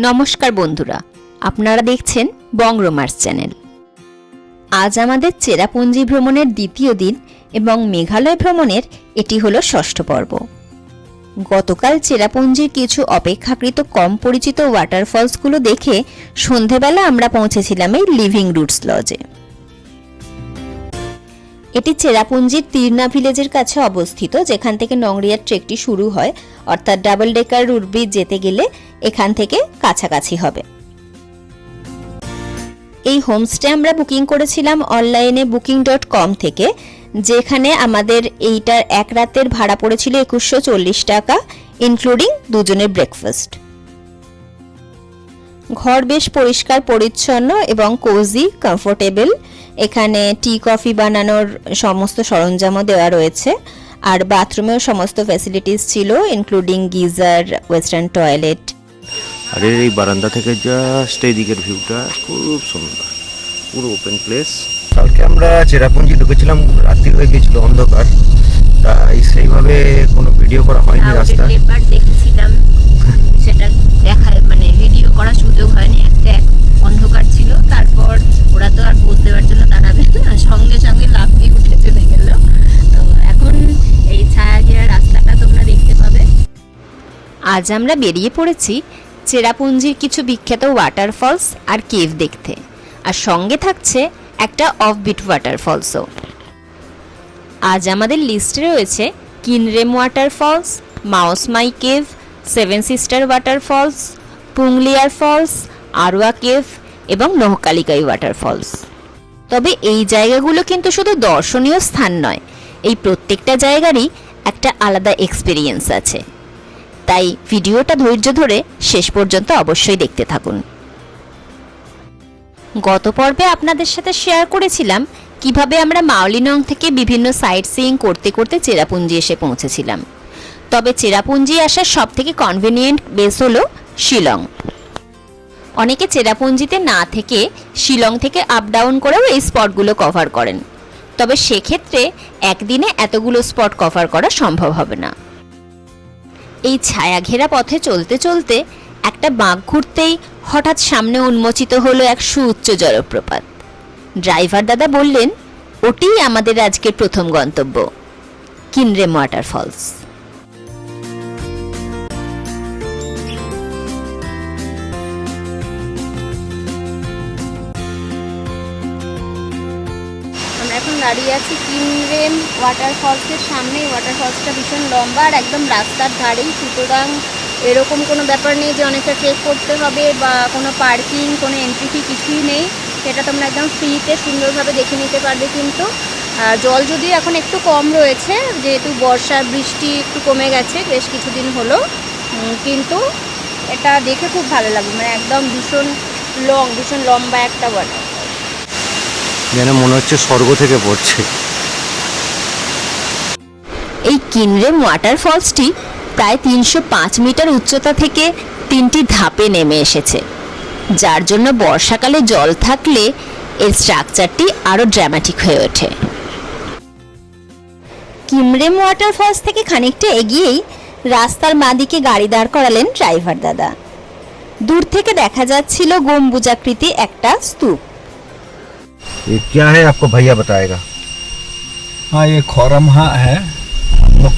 নমস্কার বন্ধুরা, আপনারা দেখছেন বং রোমার্স চ্যানেল। আজ আমাদের চেরাপুঞ্জি ভ্রমণের দ্বিতীয় দিন এবং মেঘালয় ভ্রমণের এটি হলো ষষ্ঠ পর্ব। গতকাল চেরাপুঞ্জির কিছু অপেক্ষাকৃত কম পরিচিত ওয়াটারফলসগুলো দেখে সন্ধেবেলা আমরা পৌঁছেছিলাম এই লিভিং রুটস লজে। এটি চেরাপুঞ্জির তিরনা ভিলেজের কাছে অবস্থিত, যেখান থেকে নংরিয়ার ট্রেকটি শুরু হয়, অর্থাৎ ডাবল ডেকার রুট ব্রিজ যেতে গেলে এখান থেকে কাছাকাছি হবে। এই হোমস্টে আমরা বুকিং করেছিলাম অনলাইনে booking.com থেকে, যেখানে আমাদের এইটার এক রাতের ভাড়া পড়েছিল 2140 টাকা, ইনক্লুডিং দুজনের ব্রেকফাস্ট। ঘর বেশ পরিষ্কার পরিচ্ছন্ন এবং কোজি, কমফোর্টেবল। এখানে টি কফি বানানোর সমস্ত সরঞ্জামও দেওয়া রয়েছে, আর বাথরুমেও সমস্ত ফ্যাসিলিটিস ছিল, ইনক্লুডিং গিজার, ওয়েস্টার্ন টয়লেট। আর এই বারান্দা থেকে জাস্ট এই দিকের ভিউটা খুব সুন্দর, পুরো ওপেন প্লেস। কালকে আমরা চেরাপুঞ্জি ঢুকেছিলাম, রাত্রি হয়ে গেছিল, অন্ধকার, তাই সেইভাবে কোনো ভিডিও করা হয়নি। রাস্তা দেখেছিলাম, সেটা দেখায় মানে ভিডিও করার সুযোগ হয়নি, একটা অন্ধকার ছিল। তারপর ওরা তো আর বুঝতে পারছিল দাঁড়াবে না, সঙ্গে সঙ্গে লাফ দিয়ে উঠে চলে গেল। এখন এই ছায়া ঘেরা রাস্তাটা তোমরা দেখতে পাবে। আজ আমরা বেরিয়ে পড়েছি চেরাপুঞ্জির কিছু বিখ্যাত ওয়াটারফলস আর কেভ দেখতে, আর সঙ্গে থাকছে একটা অফবিট ওয়াটারফলসও। আজ আমাদের লিস্টে রয়েছে Kynrem waterfalls, Mawsmai cave, seven sister waterfalls, পুংলিয়ার ফলস, আরওয়া কেভ এবং নহকালিকাই ওয়াটারফলস। তবে এই জায়গাগুলো কিন্তু শুধু দর্শনীয় স্থান নয়, এই প্রত্যেকটা জায়গারই একটা আলাদা এক্সপিরিয়েন্স আছে। তাই ভিডিওটা ধৈর্য ধরে শেষ পর্যন্ত অবশ্যই দেখতে থাকুন। গত পর্বে আপনাদের সাথে শেয়ার করেছিলাম কিভাবে আমরা মাওলিনং থেকে বিভিন্ন সাইট সিইং করতে করতে চেরাপুঞ্জি এসে পৌঁছেছিলাম। তবে চেরাপুঞ্জি আসার সবথেকে কনভিনিয়েন্ট বেস হলো শিলং। অনেকে চেরাপুঞ্জিতে না থেকে শিলং থেকে আপ ডাউন করেও এই স্পটগুলো কভার করেন, তবে সেক্ষেত্রে একদিনে এতগুলো স্পট কভার করা সম্ভব হবে না। এই ছায়া ঘেরা পথে চলতে চলতে একটা বাঁক ঘুরতেই হঠাৎ সামনে উন্মোচিত হলো এক সুউচ্চ জলপ্রপাত। ড্রাইভার দাদা বললেন, ওটিই আমাদের আজকের প্রথম গন্তব্য, কিনরেম ওয়াটারফলস। আমরা এখন দাঁড়িয়ে আছি কিনরেম ওয়াটারফলসের সামনে। ওয়াটারফলসটা ভীষণ লম্বা আর একদম রাস্তার ধারেই, সুতরাং এরকম কোনো ব্যাপার নেই যে অনেকটা ট্রেক করতে হবে বা কোনো পার্কিং, কোনো এন্ট্রি ফি কিছুই নেই। সেটা তোমরা একদম ফ্রিতে সুন্দরভাবে দেখে নিতে পারবে। কিন্তু জল যদিও এখন একটু কম রয়েছে, যেহেতু বর্ষা বৃষ্টি একটু কমে গেছে বেশ কিছুদিন হলো, কিন্তু এটা দেখে খুব ভালো লাগবে। মানে একদম ভীষণ লম্বা একটা ওয়াটার, যেন মনে হচ্ছে স্বর্গ থেকে পড়ছে। এই কিনরেম ওয়াটারফলসটি প্রায় 305 মিটার উচ্চতা থেকে 3টি ধাপে নেমে এসেছে, যার জন্য বর্ষাকালে জল থাকলে এর স্ট্রাকচারটি আরো ড্রামাটিক হয়ে ওঠে। কিনরেম ওয়াটারফলস থেকে খানিকটা এগিয়েই রাস্তার বাঁদিকে গাড়ি দাঁড় করালেন ড্রাইভার দাদা। দূর থেকে দেখা যাচ্ছিল গম্বুজাকৃতি একটা স্তূপ। ये क्या है आपको भैया बताएगा। हाँ, ये खौरमहा है। हम लोग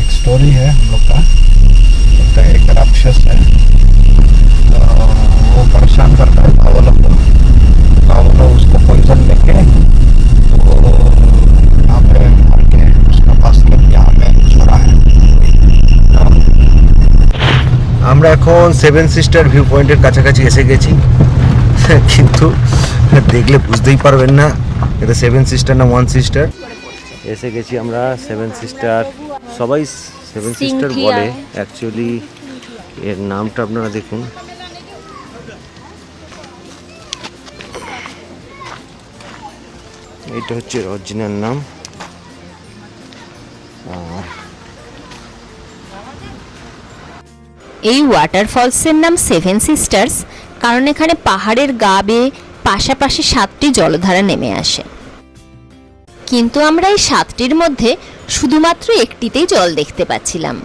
एक स्टोरी है हम लोग का, एक राक्षस है, तो वो परेशान करता है बावलों को। बावलों उसको पॉइजन लेके तो यहाँ पे मार के उसका पास के यहाँ पे छोड़ा है। আমরা এখন সেভেন সিস্টার ভিউ পয়েন্টের কাছাকাছি এসে গেছি, কিন্তু দেখলে বুঝতেই পারবেন না এটা সেভেন সিস্টার না ওয়ান সিস্টার। এসে গেছি আমরা সেভেন সিস্টার, সবাই সেভেন সিস্টার বলে, অ্যাকচুয়ালি এর নামটা আপনারা দেখুন। এইটা হচ্ছে অরিজিনাল নাম। এই ওয়াটারফলসের নাম সেভেন সিস্টার্স কারণ এখানে পাহাড়ের গা বেয়ে পাশাপাশি 7টি জলধারা নেমে আসে। কিন্তু আমরা এই 7টির মধ্যে শুধুমাত্র একটিতেই জল দেখতে পাচ্ছিলাম,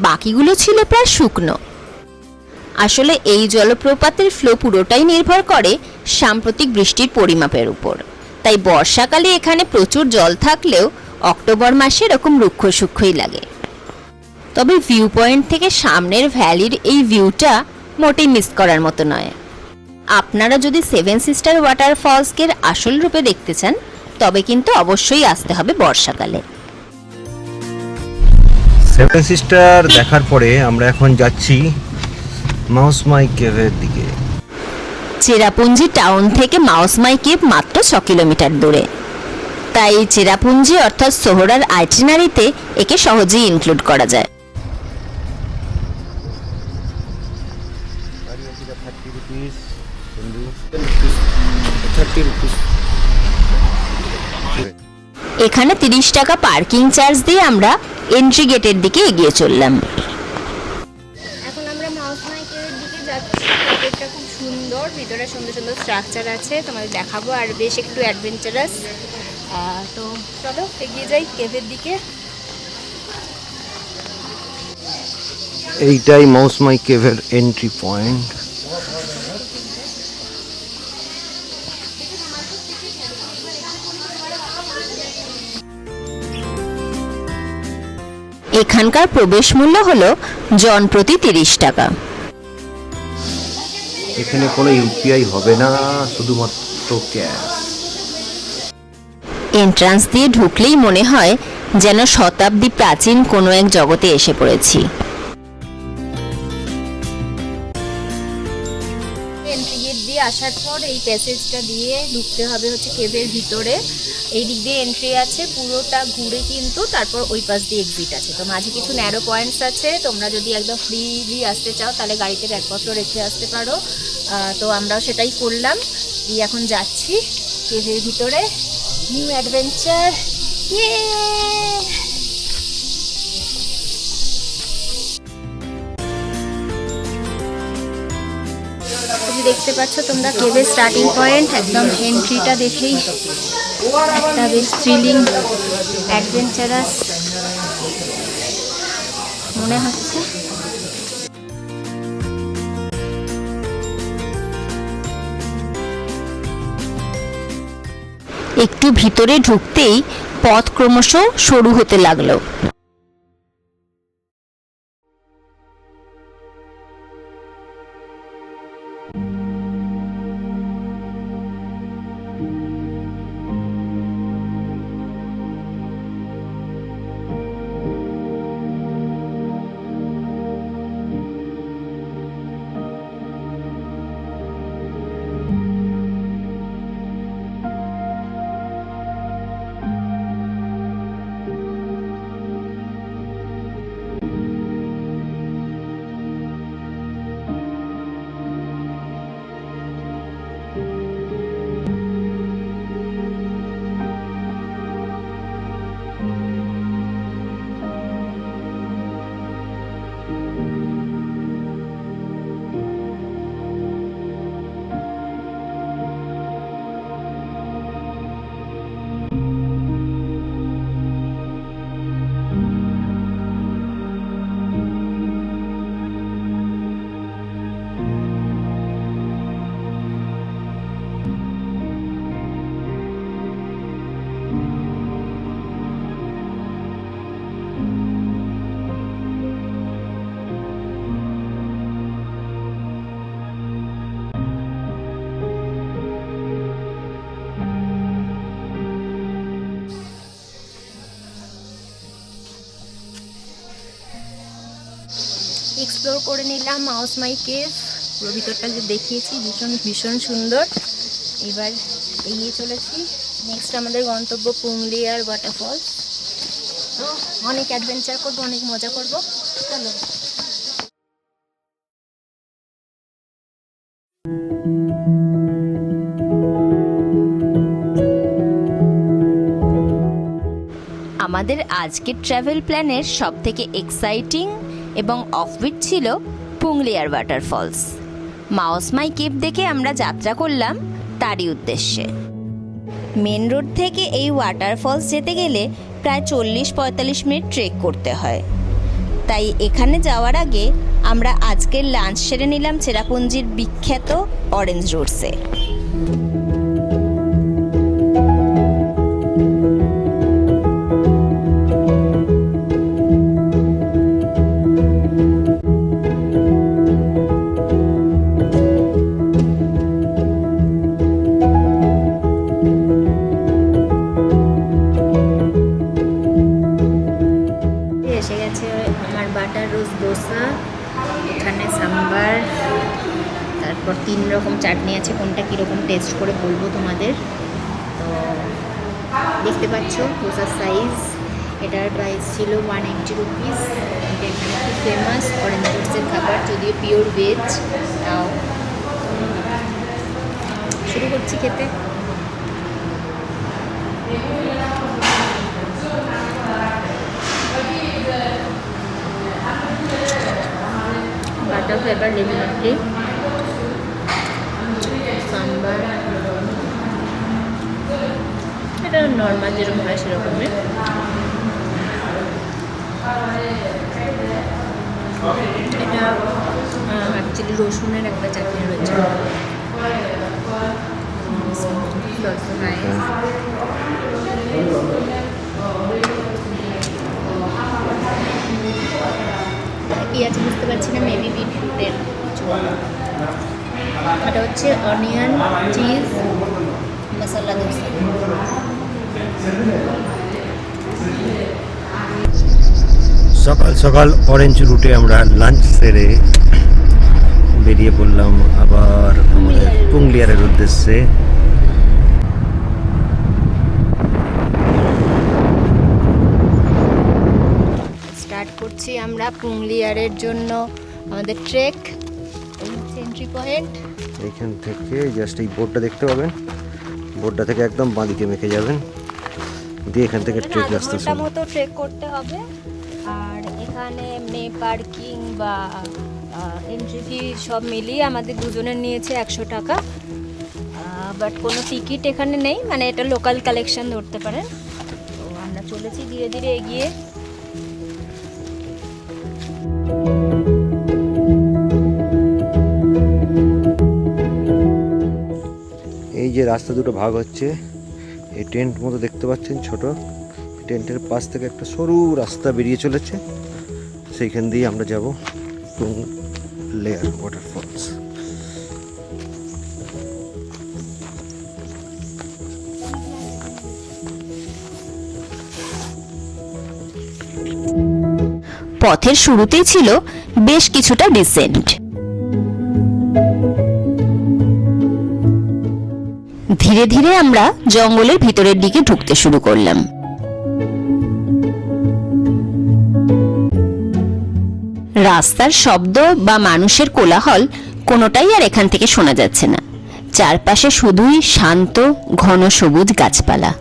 বাকিগুলো ছিল প্রায় শুকনো। আসলে এই জলপ্রপাতের ফ্লো পুরোটাই নির্ভর করে সাম্প্রতিক বৃষ্টির পরিমাপের উপর। তাই বর্ষাকালে এখানে প্রচুর জল থাকলেও অক্টোবর মাসে এরকম রুক্ষ সূক্ষ্মই লাগে। তবে ভিউ পয়েন্ট থেকে সামনের ভ্যালির এই ভিউটা মোটেই মিস করার মতো নয়। আপনারা যদি সেভেন সিস্টার ওয়াটারফলসকে আসল রূপে দেখতে চান তবে কিন্তু অবশ্যই আসতে হবে বর্ষাকালে। সেভেন সিস্টার দেখার পরে আমরা এখন যাচ্ছি মাউসমাই কেভের দিকে। চেরাপুঞ্জি টাউন থেকে মাউসমাই কেভ মাত্র 6 কিলোমিটার দূরে, তাই চেরাপুঞ্জি অর্থাৎ সোহরার আইটিনারিতে একে সহজেই ইনক্লুড করা যায়। এখানে 30 টাকা পার্কিং চার্জ দিয়ে আমরা এন্ট্রি গেটের দিকে এগিয়ে চললাম। এখন আমরা মাউসমাই কেভের দিকে যাচ্ছি। কেভটা খুব সুন্দর, ভিতরে সুন্দর সুন্দর স্ট্রাকচার আছে, তোমাদের দেখাবো, আর বেশ একটু অ্যাডভেঞ্চারাস। তো চলো এগিয়ে যাই কেভের দিকে। এইটাই মাউসমাই কেভের এন্ট্রি পয়েন্ট। এখানকার প্রবেশ মূল্য হলো জন প্রতি 30 টাকা। এখানে কোনো ইউপিআই হবে না, শুধুমাত্র ক্যাশ। এন্ট্রান্স দিয়ে ঢুকলেই মনে হয় যেন শতাব্দী প্রাচীন কোনো এক জগতে এসে পড়েছি। এন্ট্রি গেট দিয়ে আসার পর এই প্যাসেজটা দিয়ে ঢুকতে হবে হচ্ছে কেভের ভিতরে। এই দিক দিয়ে এন্ট্রি আছে, পুরোটা ঘুরে কিন্তু তারপর ওই পাশ দিয়ে এক্সিট আছে। তো মাঝে কিছু ন্যারো পয়েন্টস আছে, তোমরা যদি একদম ফ্রিলি আসতে চাও তাহলে গাড়িতে ব্যাগপত্র রেখে আসতে পারো। তো আমরাও সেটাই করলাম। দিয়ে এখন যাচ্ছি কেভের ভিতরে। নিউ অ্যাডভেঞ্চার, দেখতে পাচ্ছ তোমরা কেভের স্টার্টিং পয়েন্ট। একদম এন্ট্রিটা দেখেই একটা বেশ থ্রিলিং অ্যাডভেঞ্চারাস মনে হচ্ছে। একটু ভিতরে ঢুকতেই পথ ক্রমশ সরু হতে লাগলো। এক্সপ্লোর করে নিলাম মাউসমাই কেভ। পুরো ভিতরটা যে দেখিয়েছি ভীষণ ভীষণ সুন্দর। এবার এগিয়ে চলেছি নেক্সট আমাদের গন্তব্য পুংলিয়ার ওয়াটারফলস। তো অনেক অ্যাডভেঞ্চার করবো, অনেক মজা করবো। চলো। আমাদের আজকের ট্রাভেল প্ল্যানের সবথেকে এক্সাইটিং এবং অফবিট ছিল পুংলিয়ার ওয়াটারফলস। মাউসমাই কেভ দেখে আমরা যাত্রা করলাম তারই উদ্দেশ্যে। মেন রোড থেকে এই ওয়াটারফলস যেতে গেলে প্রায় 40-45 মিনিট ট্রেক করতে হয়। তাই এখানে যাওয়ার আগে আমরা আজকের লাঞ্চ সেরে নিলাম চেরাপুঞ্জির বিখ্যাত অরেঞ্জ রোডসে। এসে গেছে আমার বাটার রোজ দোসা, এখানে সাম্বার, তারপর 3 রকম চাটনি আছে, কোনটা কীরকম টেস্ট করে বলবো তোমাদের। তো দেখতে পাচ্ছ দোসার সাইজ, এটার প্রাইস ছিল 180 রুপিস। এটা এখানে খুব ফেমাস অরেঞ্জ রোডসের খাবার, যদিও পিওর ভেজ। তাও শুরু করছি খেতে। বাটার ফ্লেভার লেমন সাম্বার, এটা নর্মাল যেরকম হয় সেরকমই। এটা অ্যাকচুয়ালি রসুনের একটা চাটনি রয়েছে। কি আছে বুঝতে পারছি না, মেবি বিটরুটের কিছু। এটা হচ্ছে অনিয়ন চিজ মশলা দোসা। সকাল সকাল অরেঞ্জ রুটে আমরা লাঞ্চ সেরে বেরিয়ে পড়লাম আবার আমাদের পুংলিয়ারের উদ্দেশ্যে। স্টার্ট করছি আমরা পুংলিয়ারের জন্য আমাদের ট্রেক। এন্ট্রি পয়েন্ট এইখান থেকে জাস্ট এই বোর্ডটা দেখতে পাবেন, বোর্ডটা থেকে একদম বাঁদিকে মেখে যাবেন, দিয়ে এখান থেকে ট্রেক রাস্তা শুরু। মতো ট্রেক করতে হবে। আর এখানে এমনি পার্কিং বা এন্ট্রি ফি সব মিলিয়ে আমাদের দুজনের নিয়েছে 100 টাকা। বাট কোনো টিকিট এখানে নেই, মানে এটা লোকাল কালেকশন ধরতে পারেন। তো আমরা চলেছি ধীরে ধীরে এগিয়ে। এই যে রাস্তা দুটো ভাগ হচ্ছে, এই টেন্ট মতো দেখতে পাচ্ছেন ছোট, টেন্টের পাশ থেকে একটা সরু রাস্তা বেরিয়ে চলেছে, সেইখান দিয়ে আমরা যাব পুংলিয়ার ওয়াটারফলস। পথের শুরুতেই ছিল বেশ কিছুটা ডিসেন্ট। ধীরে ধীরে আমরা জঙ্গলের ভিতরের দিকে ঢুকতে শুরু করলাম। রাস্তার শব্দ বা মানুষের কোলাহল কোনোটাই আর এখান থেকে শোনা যাচ্ছে না। চারপাশে শুধুই শান্ত ঘন সবুজ গাছপালা।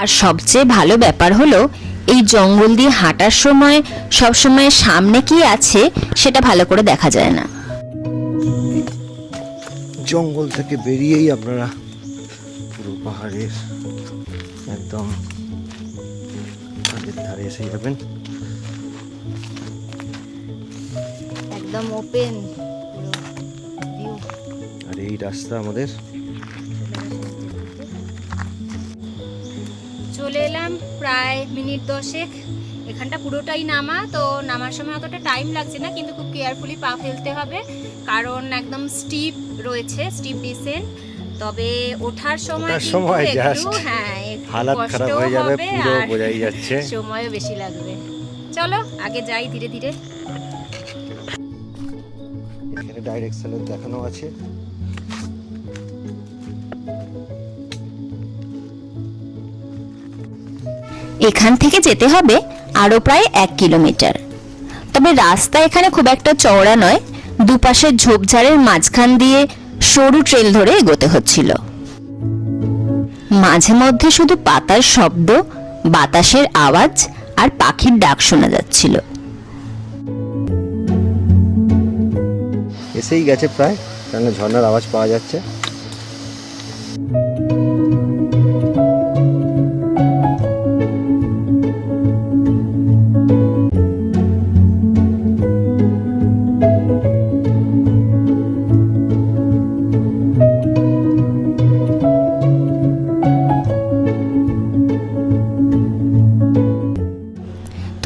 আর সবচেয়ে ভালো ব্যাপার হলো এই জঙ্গল দিয়ে হাঁটার সময় সবসময় সামনে কি আছে সেটা ভালো করে দেখা যায় না। জঙ্গল থেকে বেরিয়েই আপনারা পুরো পাহাড়ের একদম ধারে এসে যাবেন। একদম ওপেন ভিউ। আর এই রাস্তা আমাদের চলে এলাম প্রায় মিনিট 10। এখানটা পুরোটাই নামা, তো নামার সময় অতটা টাইম লাগছে না, কিন্তু খুব কেয়ারফুলি পা ফেলতে হবে, কারণ একদম স্টিপ রয়েছে, স্টিপ ডিসেন্ট। তবে ওঠার সময় জাস্ট হালাত খারাপ হয়ে যাবে, পুরো বোঝাই যাচ্ছে, সময়ও বেশি লাগবে। চলো আগে যাই ধীরে ধীরে। এখানে ডাইরেকশন দেখানো আছে। এখান থেকে যেতে হবে আরো প্রায় 1 কিলোমিটার। তবে রাস্তা এখানে খুব একটা চওড়া নয়, দুপাশে ঝোপঝাড়ের মাঝখান দিয়ে সরু ট্রেল ধরে এগোতে হচ্ছিল। মাঝে মধ্যে শুধু পাতার শব্দ, বাতাসের আওয়াজ আর পাখির ডাক শোনা যাচ্ছিল। এসেই গেছে প্রায়, কারণ ঝর্ণার আওয়াজ পাওয়া যাচ্ছে।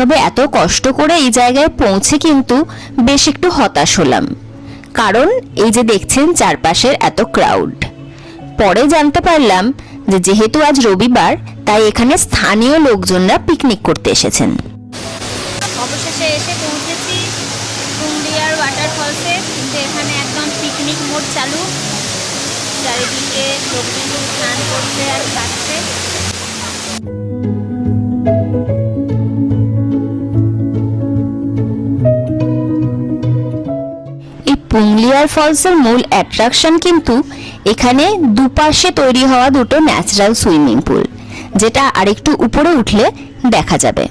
তবে এত কষ্ট করে এই জায়গায় পৌঁছে কিন্তু বেশ একটু হতাশ হলাম, কারণ এই যে দেখছেন চারপাশের এত ক্রাউড। পরে জানতে পারলাম যে যেহেতু আজ রবিবার, তাই এখানে স্থানীয় লোকজনরা পিকনিক করতে এসেছেন। অবশেষে এসে পৌঁছেছি পুংলিয়ার ওয়াটারফলসে, কিন্তু এখানে একদম পিকনিক মোড চালু। চারিদিকে লোকজন স্নান করছে আর খাচ্ছে। এই পুংলিয়ার ফলসের মূল অ্যাট্রাকশন কিন্তু এখানে দুপাশে তৈরি হওয়া দুটো ন্যাচারাল সুইমিং পুল, যেটা আরেকটু উপরে উঠলে দেখা যাবে।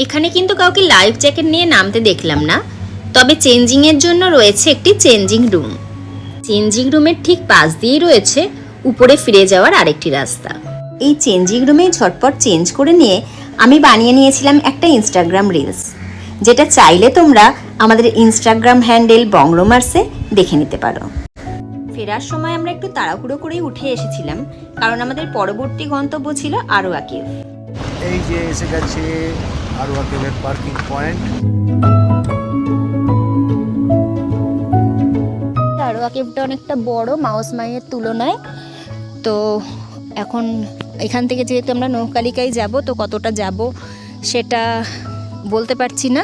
এখানে কিন্তু কাউকে লাইফ জ্যাকেট নিয়ে নামতে দেখলাম না, তবে চেঞ্জিং এর জন্য রয়েছে একটি চেঞ্জিং রুম। চেঞ্জিং রুমের ঠিক পাশ দিয়েই রয়েছে উপরে ফিরে যাওয়ার আরেকটি রাস্তা। এই চেঞ্জিং রুমেই ঝটপট চেঞ্জ করে নিয়ে আমি বানিয়ে নিয়েছিলাম একটা ইনস্টাগ্রাম রিলস, যেটা চাইলে তোমরা আমাদের ইনস্টাগ্রাম হ্যান্ডেল বংরোমার্সে দেখে নিতে পারো। ফেরার সময় আমরা একটু তাড়াহুড়ো করেই উঠে এসেছিলাম, কারণ আমাদের পরবর্তী গন্তব্য ছিল আরোয়া কেভ। এই যে এসে গেছে আরোয়া কেভের পার্কিং পয়েন্ট। আরোয়া কেভটা অনেকটা বড় মাউস মাইয়ের তুলনায়। তো এখন এখান থেকে যেহেতু আমরা নৌকালিকায় যাব, তো কতটা যাব সেটা বলতে পারছি না।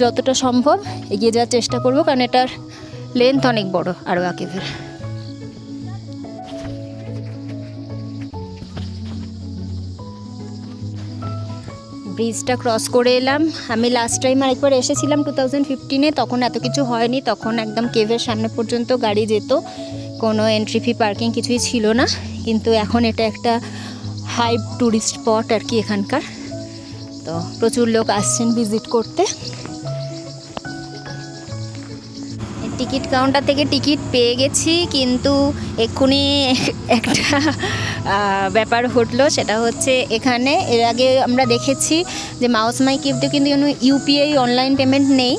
যতটা সম্ভব এগিয়ে যাওয়ার চেষ্টা করব, কারণ এটার লেন্থ অনেক বড় আরোয়া কেভের। ব্রিজটা ক্রস করে এলাম। আমি লাস্ট টাইম আরেকবার এসেছিলাম 2015-এ, তখন এত কিছু হয়নি, তখন একদম কেভের সামনে পর্যন্ত গাড়ি যেত, কোনো এন্ট্রি ফি পার্কিং কিছুই ছিল না। কিন্তু এখন এটা একটা হাই ট্যুরিস্ট স্পট আর কি এখানকার, তো প্রচুর লোক আসছেন ভিজিট করতে। টিকিট কাউন্টার থেকে টিকিট পেয়ে গেছি, কিন্তু এক্ষুনি একটা ব্যাপার ঘটলো, সেটা হচ্ছে এখানে এর আগে আমরা দেখেছি যে মাউসমাই কেভতে কিন্তু ইউপিআই অনলাইন পেমেন্ট নেই,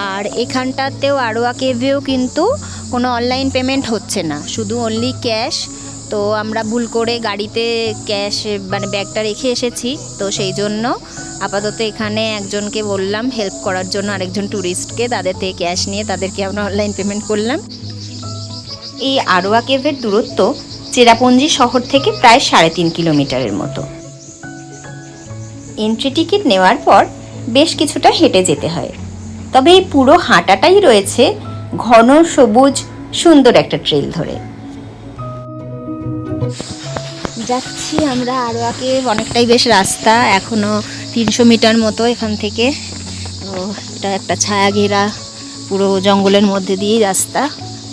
আর এখানটাতেও আরোয়া কেভেও কিন্তু কোনো অনলাইন পেমেন্ট হচ্ছে না, শুধু অনলি ক্যাশ। তো আমরা ভুল করে গাড়িতে ক্যাশ মানে ব্যাগটা রেখে এসেছি, তো সেই জন্য আপাতত এখানে একজনকে বললাম হেল্প করার জন্য, আরেকজন ট্যুরিস্টকে, তাদের থেকে ক্যাশ নিয়ে তাদেরকে আমরা অনলাইন পেমেন্ট করলাম। এই আরোয়া কেভের দূরত্ব চেরাপুঞ্জি শহর থেকে প্রায় 3.5 কিলোমিটারের মতো। এন্ট্রি টিকিট নেওয়ার পর বেশ কিছুটা হেঁটে যেতে হয়, তবে এই পুরো হাঁটাটাই রয়েছে ঘন সবুজ সুন্দর একটা ট্রেল ধরে। যাচ্ছি আমরা আরোয়া কেভ, অনেকটাই বেশ রাস্তা, এখনও 300 মিটার মতো এখান থেকে। তো এটা একটা ছায়া ঘেরা পুরো জঙ্গলের মধ্যে দিয়েই রাস্তা,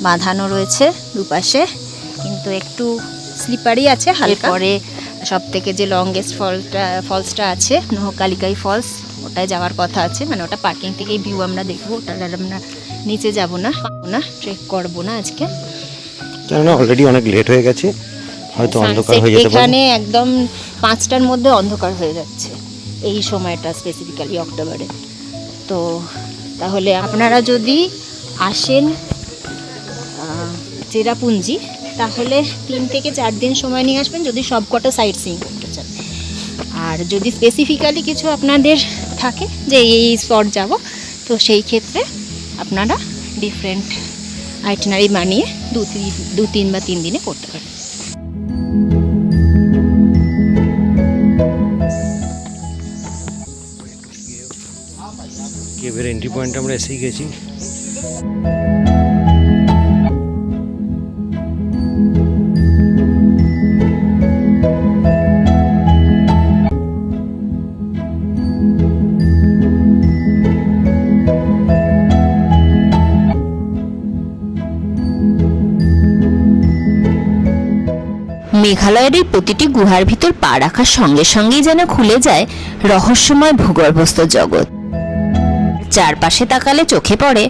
বাঁধানো রয়েছে দুপাশে, কিন্তু একটু স্লিপারি আছে হালকা। পরে সব থেকে যে লংগেস্ট ফলসটা আছে নহকালিকাই ফলস, ওটায় যাওয়ার কথা আছে, মানে ওটা পার্কিং থেকেই ভিউ আমরা দেখবো, ওটা আমরা নিচে যাব না, ট্রেক করবো না আজকে, কেননা অলরেডি অনেক লেট হয়ে গেছে, হয়তো অন্ধকার হয়ে যেতে পারে। এখানে একদম 5টার মধ্যে অন্ধকার হয়ে যাচ্ছে এই সময়টা, স্পেসিফিক্যালি অক্টোবরে। তো তাহলে আপনারা যদি আসেন চেরাপুঞ্জি, তাহলে 3 থেকে 4 দিন সময় নিয়ে আসবেন যদি সবকটা সাইট সিইং করতে চান। আর যদি স্পেসিফিক্যালি কিছু আপনাদের থাকে যে এই স্পট যাব, তো সেই ক্ষেত্রে আপনারা ডিফারেন্ট আইটিনারি বানিয়ে 2-3 বা 3 দিনে করতে পারেন। কেভের এন্ট্রি পয়েন্টে আমরা এসেই গেছি। মেঘালয়ের এই প্রতিটি গুহার ভিতর পা রাখার সঙ্গে সঙ্গেই যেন খুলে যায় রহস্যময় ভূগর্ভস্থ জগৎ। চারপাশে তাকালে চোখে পড়ে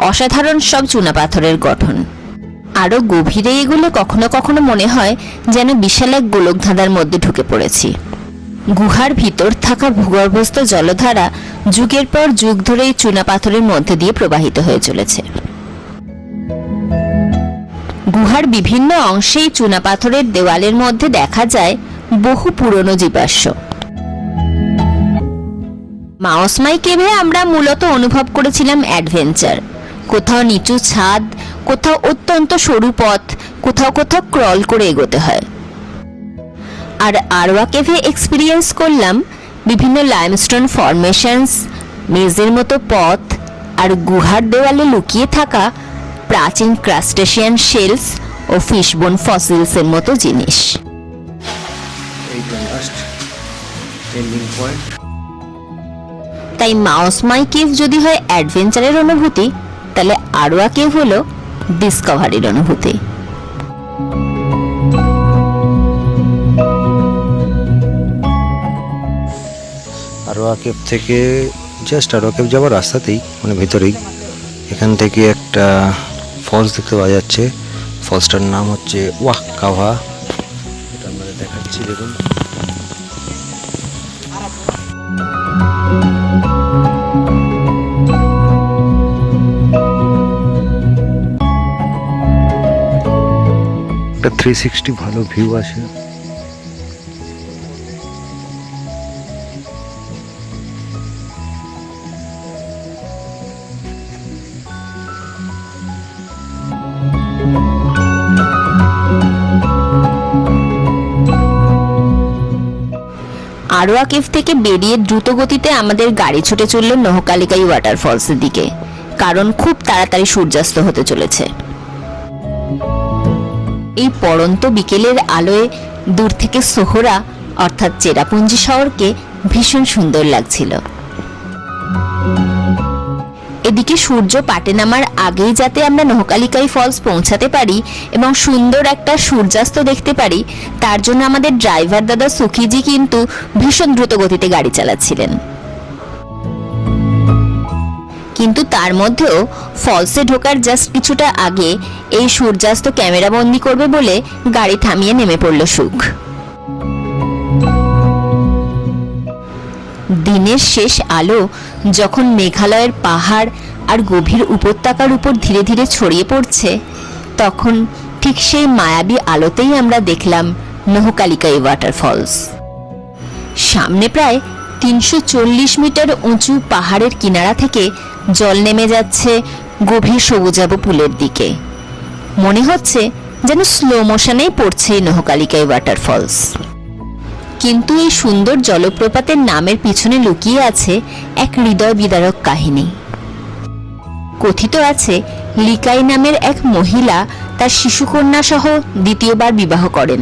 অসাধারণ সব চুনাপাথরের গঠন। আরো গভীরে এগুলো কখনো কখনো মনে হয় যেন বিশাল এক গোলকধাঁধার মধ্যে ঢুকে পড়েছি। গুহার ভিতর থাকা ভূগর্ভস্থ জলধারা যুগের পর যুগ ধরে এই চুনাপাথরের মধ্যে দিয়ে প্রবাহিত হয়ে চলেছে। গুহার বিভিন্ন অংশেই চুনাপাথরের দেওয়ালের মধ্যে দেখা যায় বহু পুরনো জীবাশ্ম। মাওসমাই কেভে আমরা মূলত অনুভব করেছিলাম অ্যাডভেঞ্চার। কোথাও নিচু ছাদ, কোথাও অত্যন্ত সরু পথ, কোথাও কোথাও ক্রল করে এগোতে হয়। আর আরওয়া কেভে এক্সপিরিয়েন্স করলাম বিভিন্ন লাইমস্টোন ফরমেশনস, মেজের মতো পথ, আর গুহার দেওয়ালে লুকিয়ে থাকা প্রাচীন ক্রাস্টেশিয়ান শেলস ও ফিশবোন ফসিলসের মতো জিনিস। তাই মাওসমাই কেভ যদি হয় অ্যাডভেঞ্চারের অনুভূতি, তাহলে আরওয়া কেভ হলো ডিসকভারির অনুভূতি। আরোয়া কেভ থেকে জাস্ট আরোয়া কেভ যাওয়ার রাস্তাতেই, মানে ভেতরেই, এখান থেকে একটা ফলস দেখতে পাওয়া যাচ্ছে। ফলসটার নাম হচ্ছে ওয়াহ কাভা। এটা আপনাদের দেখাচ্ছি, দেখুন। একটা 360 ভালো ভিউ আছে। আরওয়া কেভ থেকে বেরিয়ে দ্রুত গতিতে আমাদের গাড়ি ছুটে চলল নহকালিকাই ওয়াটারফলসের দিকে, কারণ খুব তাড়াতাড়ি সূর্যাস্ত হতে চলেছে। এই পড়ন্ত বিকেলের আলোয় দূর থেকে সোহরা অর্থাৎ চেরাপুঞ্জি শহরকে ভীষণ সুন্দর লাগছিল। এদিকে সূর্য পাটে নামার আগেই যাতে আমরা নহকালিকাই ফলস পৌঁছাতে পারি এবং সুন্দর একটা সূর্যাস্ত দেখতে পারি, তার জন্য আমাদের ড্রাইভার দাদা সুখিজি কিন্তু ভীষণ দ্রুত গতিতে গাড়ি চালাচ্ছিলেন। কিন্তু তার মধ্যেও ফলসে ঢোকার জাস্ট কিছুটা আগে এই সূর্যাস্ত ক্যামেরাবন্দি করবে বলে গাড়ি থামিয়ে নেমে পড়ল সুখ। দিনের শেষ আলো যখন মেঘালয়ের পাহাড় আর গভীর উপত্যকার উপর ধীরে ধীরে ছড়িয়ে পড়ছে, তখন ঠিক সেই মায়াবী আলোতেই আমরা দেখলাম নহকালিকাই ওয়াটারফলস। সামনে প্রায় 340 মিটার উঁচু পাহাড়ের কিনারা থেকে জল নেমে যাচ্ছে গভীর সবুজাভ পুলের দিকে। মনে হচ্ছে যেন স্লো মোশনেই পড়ছে এই নহকালিকাই ওয়াটারফলস। কিন্তু এই সুন্দর জলপ্রপাতের নামের পিছনে লুকিয়ে আছে এক হৃদয় বিদারক কাহিনী। কথিত আছে লিকাই নামের এক মহিলা তার শিশুকন্যা সহ দ্বিতীয়বার বিবাহ করেন।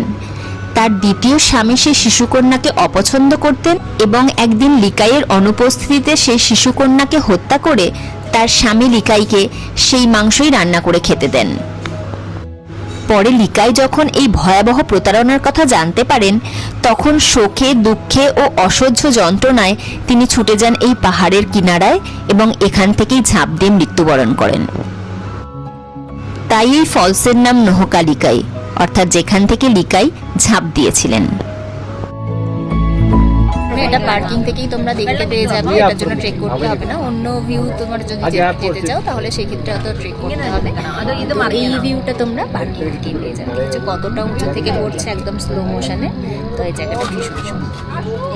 তার দ্বিতীয় স্বামী সেই শিশুকন্যাকে অপছন্দ করতেন এবং একদিন লিকাইয়ের অনুপস্থিতিতে সেই শিশুকন্যাকে হত্যা করে তার স্বামী লিকাইকে সেই মাংসই রান্না করে খেতে দেন। পরে লিকাই যখন এই ভয়াবহ প্রতারণার কথা জানতে পারেন, তখন শোকে, দুঃখে ও অসহ্য যন্ত্রণায় তিনি ছুটে যান এই পাহাড়ের কিনারায় এবং এখান থেকেই ঝাঁপ দিয়ে মৃত্যুবরণ করেন। তাই এই ফলসের নাম নহকালিকাই, অর্থাৎ যেখান থেকে লিকাই ঝাঁপ দিয়েছিলেন। এটা পার্কিং থেকেই তোমরা দেখতে পেয়ে যাবে, এটার জন্য ট্রেক করতে হবে না। অন্য ভিউ তোমার যদি যেতে চাও তাহলে সেই ক্ষেত্রে অত ট্রেক করতে হবে। এই ভিউটা তোমরা পার্কিং থেকেই পেয়ে যাবে। হচ্ছে কতটা উঁচু থেকে পড়ছে একদম স্লো মোশনে। তো এই জায়গাটা ভীষণ সুন্দর।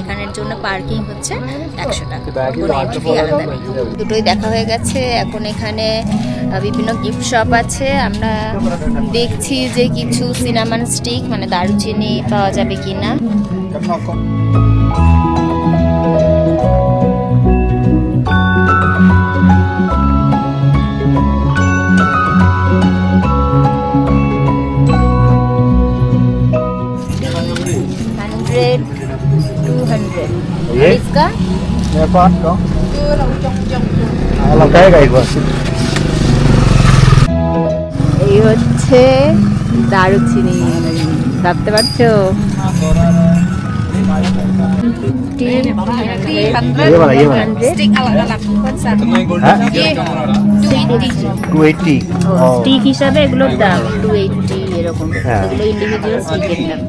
এখানের জন্য পার্কিং হচ্ছে 100 টাকা, কোনো এন্ট্রি ফি আলাদা নেই। দুটোই দেখা হয়ে গেছে। এখন এখানে বিভিন্ন গিফট শপ আছে। আমরা দেখছি যে কিছু সিনামন স্টিক মানে দারুচিনি পাওয়া যাবে কিনা। इसका এই হচ্ছে দারুচিনি, ভাবতে পারছো? স্টিক হিসাবে এগুলোর দাম 280 এরকম। এগুলো ইন্ডিভিজুয়াল স্টিকের দাম।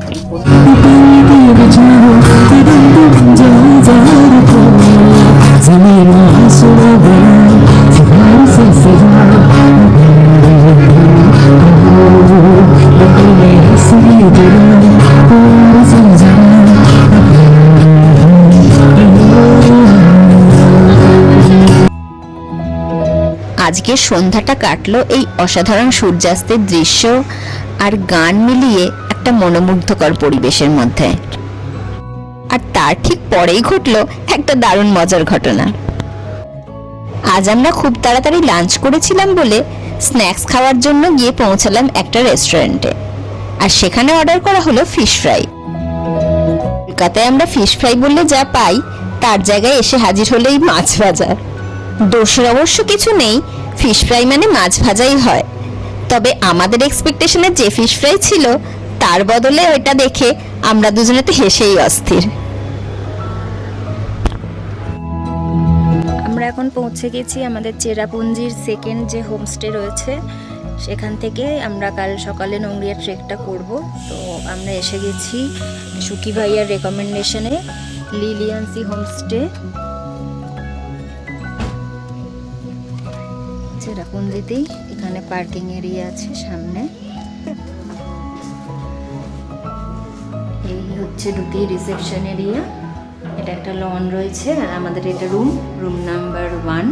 আজকে সন্ধ্যাটা কাটলো এই অসাধারণ সূর্যাস্তের দৃশ্য আর গান মিলিয়ে একটা মনোমুগ্ধকর পরিবেশের মধ্যে। আর তার ঠিক পরেই ঘটলো একটা দারুণ মজার ঘটনা। আজ আমরা খুব তাড়াতাড়ি লাঞ্চ করেছিলাম বলে স্ন্যাক্স খাওয়ার জন্য গিয়ে পৌঁছালাম একটা রেস্টুরেন্টে, আর সেখানে অর্ডার করা হলো ফিশ ফ্রাই। কলকাতায় আমরা ফিশ ফ্রাই বললে যা পাই তার জায়গায় এসে হাজির হলো এই মাছ ভাজা। দোষের অবশ্য কিছু নেই, ফিশ ফ্রাই মানে মাছ ভাজাই হয়। তবে আমাদের এক্সপেকটেশনের যে ফিশ ফ্রাই ছিল তার বদলে ওইটা দেখে আমরা দুজনে তো হেসেই অস্থির। আমরা এখন পৌঁছে গেছি আমাদের চেরাপুঞ্জির সেকেন্ড যে হোমস্টে রয়েছে সেখান থেকে। আমরা কাল সকালে নোংরিয়া ট্রেকটা করব। তো আমরা এসে গেছি সুকি ভাইয়ার রেকমেন্ডেশনে লিলিয়ান্সি হোমস্টে চেরাপুঞ্জিতেই। এখানে পার্কিং এরিয়া আছে সামনে। এই হচ্ছে দুটি রিসেপশন এরিয়া, এটা একটা লন রয়েছে, আর আমাদের এটা রুম নাম্বার 1।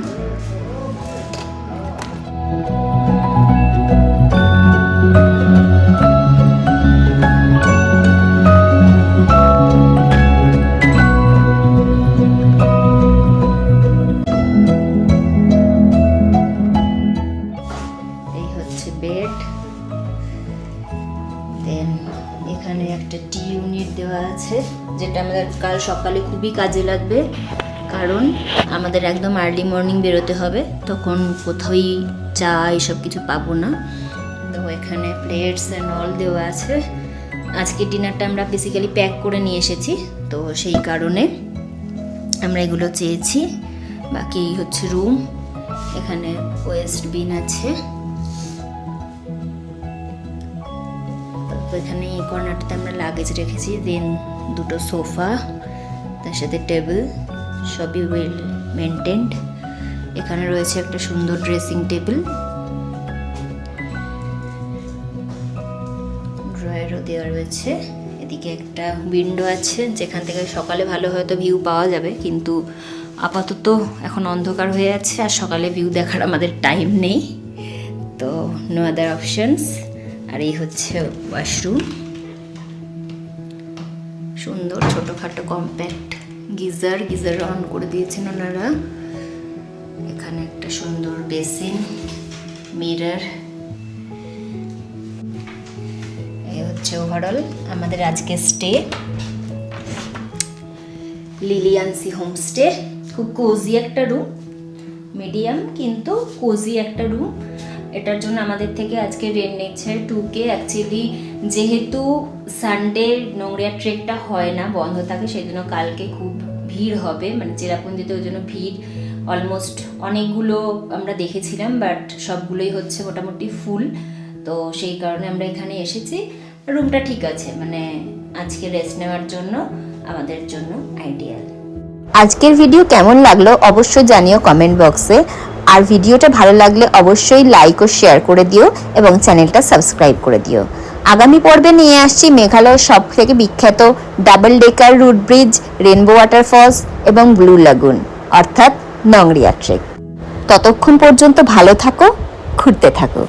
বেড, দেন এখানে একটা টি ইউনিট দেওয়া আছে যেটা আমাদের কাল সকালে খুবই কাজে লাগবে, কারণ আমাদের একদম আর্লি মর্নিং বেরোতে হবে, তখন কোথাওই চা এসব কিছু পাবো না। তো এখানে প্লেটস অ্যান্ড অল দেওয়া আছে। আজকে ডিনারটা আমরা বেসিক্যালি প্যাক করে নিয়ে এসেছি, তো সেই কারণে আমরা এগুলো চেয়েছি। বাকি এই হচ্ছে রুম, এখানে ওয়েস্ট বিন আছে। এখানে এই কর্নারটাতে আমরা লাগেজ রেখেছি, দেন দুটো সোফা, তার সাথে টেবিল, সবই ওয়েল মেনটেন্ড। এখানে রয়েছে একটা সুন্দর ড্রেসিং টেবিল, ড্রয়ারও দেওয়া রয়েছে। এদিকে একটা উইন্ডো আছে যেখান থেকে সকালে ভালো হয়তো ভিউ পাওয়া যাবে, কিন্তু আপাতত এখন অন্ধকার হয়ে আছে আর সকালে ভিউ দেখার আমাদের টাইম নেই, তো নো আদার অপশনস। আর এই হচ্ছে ওয়াশরুম, সুন্দর ছোটোখাটো কম্প্যাক্ট গিজার অন করে দিয়েছেন ওনারা। এখানে একটা সুন্দর বেসিন, মিরর। এই হচ্ছে ওভারঅল আমাদের আজকে স্টে লিলিয়ান্সি হোমস্টে। খুব কোজি একটা রুম, মিডিয়াম কিন্তু কোজি একটা রুম। এটার জন্য আমাদের থেকে আজকে রেন্ট নিচ্ছে 2K। অ্যাকচুয়ালি যেহেতু সানডে নোংরিয়া ট্রেকটা হয় না, বন্ধ থাকে, সেই জন্য কালকে খুব ভিড় হবে, মানে চেরাপুঞ্জিতে ওই জন্য ভিড় অলমোস্ট অনেকগুলো আমরা দেখেছিলাম, বাট সবগুলোই হচ্ছে মোটামুটি ফুল। তো সেই কারণে আমরা এখানে এসেছি। রুমটা ঠিক আছে, মানে আজকে রেস্ট নেওয়ার জন্য আমাদের জন্য আইডিয়াল। আজকের ভিডিও কেমন লাগলো অবশ্যই জানিও কমেন্ট বক্সে। আর ভিডিওটা ভালো লাগলে অবশ্যই লাইক ও শেয়ার করে দিও এবং চ্যানেলটা সাবস্ক্রাইব করে দিও। আগামী পর্বে নিয়ে আসছি মেঘালয়ের সব থেকে বিখ্যাত double decker root bridge, rainbow waterfalls এবং ব্লু লাগুন, অর্থাৎ নোংরিয়া ট্রেক। ততক্ষণ পর্যন্ত ভালো থাকো, ঘুরতে থাকো।